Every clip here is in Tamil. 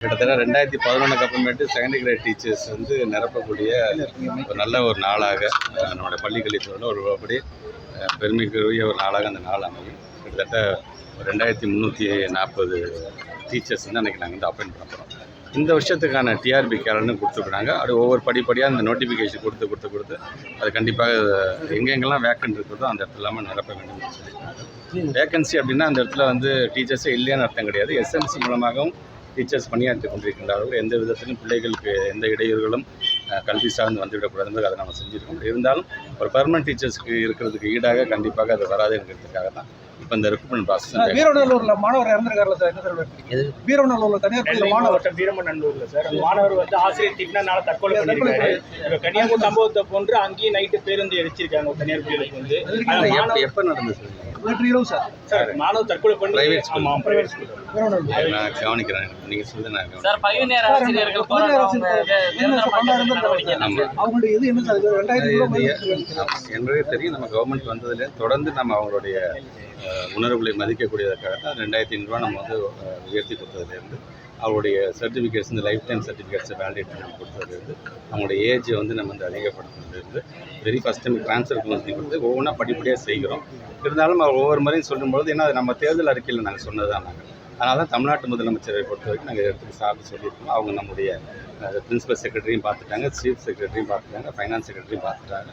கிட்டத்தட்ட 2011 அப்புறமேட்டு செகண்டரி கிரேட் டீச்சர்ஸ் வந்து நிரப்பக்கூடிய ஒரு நல்ல ஒரு நாளாக நம்மளுடைய பள்ளிக்கல்வித்துறையில் ஒரு அப்படி பெருமைக்குரிய ஒரு நாளாக அந்த நாள் அமையும். கிட்டத்தட்ட 2340 டீச்சர்ஸ் வந்து அன்றைக்கி நாங்கள் வந்து அப்பாயின்ட் பண்ணுறோம். இந்த வருஷத்துக்கான டிஆர்பி கேலண்டர் கொடுத்துருக்குறாங்க. அது ஒவ்வொரு படிப்படியாக அந்த நோட்டிஃபிகேஷன் கொடுத்து அது கண்டிப்பாக எங்கெங்கெல்லாம் வேக்கன்ட் இருக்கிறதோ அந்த இடத்துல இல்லாமல் நிரப்ப வேண்டும் சொல்லியிருக்காங்க. வேக்கன்சி அப்படின்னா அந்த இடத்துல வந்து டீச்சர்ஸே இல்லையான்னு அர்த்தம் கிடையாது. எஸ்எம்சி மூலமாகவும் டீச்சர்ஸ் பணியாற்றி கொண்டிருக்கின்றார்கள். எந்த விதத்திலும் பிள்ளைகளுக்கு எந்த இடையூறுகளும் கல்வி சார்ந்து வந்துவிடக்கூடாது அதை நம்ம செஞ்சுருக்கோம். இருந்தாலும் ஒரு பர்மனன்ட் டீச்சர்ஸ்க்கு இருக்கிறதுக்கு ஈடாக கண்டிப்பாக அது வராதுங்கிறதுக்காக தான் இப்போ இந்த ரெக்ரூட்மெண்ட் ப்ராசஸ். வீரநல்லூரில் மாணவர் இறந்துருக்காருல சார், என்ன சார்? வீரநல்லூரில் தனியார் மாணவர் வீரமநல்லூரில் சார் மாணவர் வந்து ஆசிரியர் திட்டினால தற்கொலை பண்ணியிருக்காரு. கன்னியாகுமரி சம்பவத்தை போன்று அங்கேயும் நைட்டு பேருந்து எரிச்சிருக்காங்க தனியார் பள்ளிகளுக்கு வந்து. எப்போ நடந்தது சார்? மாணவர் தற்கொலை பண்ணி பிரைவேட் ஸ்கூல். பிரைவேட் ஸ்கூல் நான் கவனிக்கிறேன். நீங்கள் சொல்லுங்கள் நான் கவனிக்கிறேன். சார், பகுதி நேர ஆசிரியர்கள் அவங்களுடைய இது என்ன சார்? 2000 என்பதே தெரியும். நம்ம கவர்மெண்ட் வந்ததுல தொடர்ந்து நம்ம அவங்களுடைய உணர்வுகளை மதிக்கக்கூடியதற்காக தான் 2500 நம்ம வந்து உயர்த்தி கொடுத்ததுலேருந்து அவருடைய சர்டிஃபிகேட்ஸ் இந்த லைஃப் டைம் சர்டிஃபிகேட்ஸை வேலிடேட் பண்ணி கொடுத்ததுலேருந்து அவங்களுடைய ஏஜை வந்து நம்ம வந்து அதிகப்படுத்துறதுலேருந்து very first time transfer counselling கொடுத்து ஒவ்வொன்றா படிப்படியாக செய்கிறோம். இருந்தாலும் அவர் ஒவ்வொரு முறையும் சொல்லும்பொழுது ஏன்னா நம்ம தேர்தல் அறிக்கையில் நாங்கள் சொன்னது தான் நாங்கள். அதனால தான் தமிழ்நாட்டு முதலமைச்சரை பொறுத்த வரைக்கும் நாங்கள் இடத்துக்கு சார்ந்து சொல்லியிருக்கோம். அவங்க நம்முடைய பிரின்சிபல் செக்ரட்டரியும் பார்த்துட்டாங்க, சீஃப் செக்ரட்டரியும் பார்த்துட்டாங்க, ஃபைனான்ஸ் செக்ரட்டரியும் பார்த்துட்டாங்க.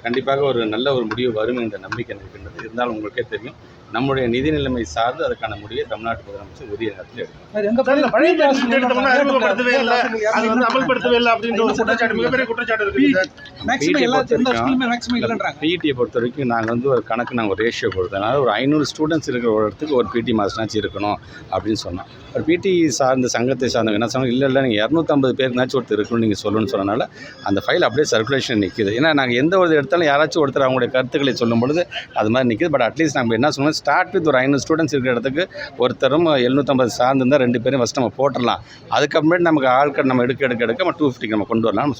கண்டிப்பாக ஒரு நல்ல ஒரு முடிவு வரும் என்ற நம்பிக்கை இருக்கின்றது. இருந்தாலும் உங்களுக்கே தெரியும் நம்முடைய நிதி நிலைமை சார்ந்து அதுக்கான முடிவை தமிழ்நாட்டு முதலமைச்சர் உரிய நேரத்தில் எடுக்கும். பிஇடியை பொறுத்த வரைக்கும் நாங்கள் வந்து ஒரு கணக்கு நாங்கள் ஒரு ரேஷியோ கொடுத்ததுனால ஒரு 500 ஸ்டூடெண்ட்ஸ் இருக்கிற ஒரு இடத்துக்கு ஒரு பிடி மாஸ்டர்னாச்சும் இருக்கணும் அப்படின்னு சொன்னோம். ஒரு பிடி சார்ந்த சங்கத்தை சார்ந்த என்ன சொன்னாங்க, இல்லை நீங்கள் 250 பேருக்குனாச்சும் ஒருத்தர் இருக்கணும்னு நீங்கள் சொல்லணும்னு சொன்னனால அந்த ஃபைல் அப்படியே சர்க்குலேஷன் நிற்கிது. ஏன்னா நாங்கள் எந்த ஒரு இடத்தாலும் யாராச்சும் ஒருத்தர் அவங்களுடைய கருத்துக்களை சொல்லும் பொழுது அது மாதிரி நிற்கிது. பட் அட்லீஸ்ட் நம்ம என்ன சொல்லணும், ஸ்டார்ட் வித் ஒரு 500 ஸ்டூடெண்ட்ஸ் இருக்கிற இடத்துக்கு ஒருத்தரும் 750 சார்ந்து இருந்தால் 2 பேரும் ஃபஸ்ட் நம்ம போட்டுடலாம். அதுக்கப்புறமேட்டு நமக்கு ஆட்கள் நம்ம எடுக்க நம்ம 250 நம்ம கொண்டு வரலாம் நம்ம சொல்லுவோம்.